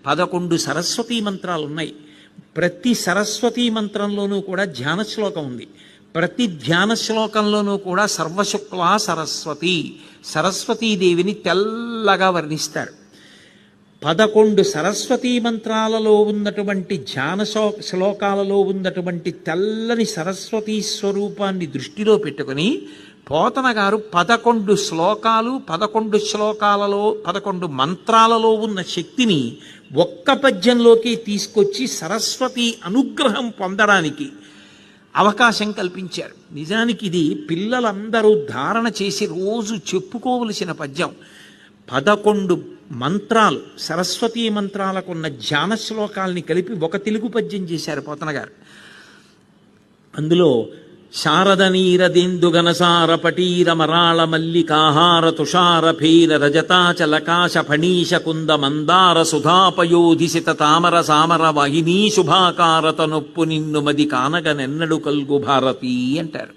11 సరస్వతీ మంత్రాలు ఉన్నాయి. ప్రతి సరస్వతీ మంత్రంలోనూ కూడా ధ్యాన శ్లోకం ఉంది. ప్రతి ధ్యాన శ్లోకంలోనూ కూడా సర్వశుక్లా సరస్వతి, సరస్వతీదేవిని తెల్లగా వర్ణిస్తారు. 11 సరస్వతీ మంత్రాలలో ఉన్నటువంటి ధ్యాన శ్లోకాలలో ఉన్నటువంటి తెల్లని సరస్వతీ స్వరూపాన్ని దృష్టిలో పెట్టుకుని పోతన గారు 11 శ్లోకాలు, 11 శ్లోకాలలో 11 మంత్రాలలో ఉన్న శక్తిని ఒక్క పద్యంలోకి తీసుకొచ్చి సరస్వతి అనుగ్రహం పొందడానికి అవకాశం కల్పించారు. నిజానికి ఇది పిల్లలందరూ ధారణ చేసి రోజు చెప్పుకోవలసిన పద్యం. 11 మంత్రాలు, సరస్వతీ మంత్రాలకున్న ధ్యాన శ్లోకాల్ని కలిపి ఒక తెలుగు పద్యం చేశారు పోతన గారు. అందులో శారద నీరదేందుగనసార పటీర మరాళ మల్లికాహార తుషార ఫేర రజతాచలకాశ ఫణీశ కుంద మందార సుధాపయోధిసిత తామర సామర వాహినీ శుభాకారత నొప్పు నిన్ను మది కానగ నెన్నడు కల్గు భారతి అంటారు.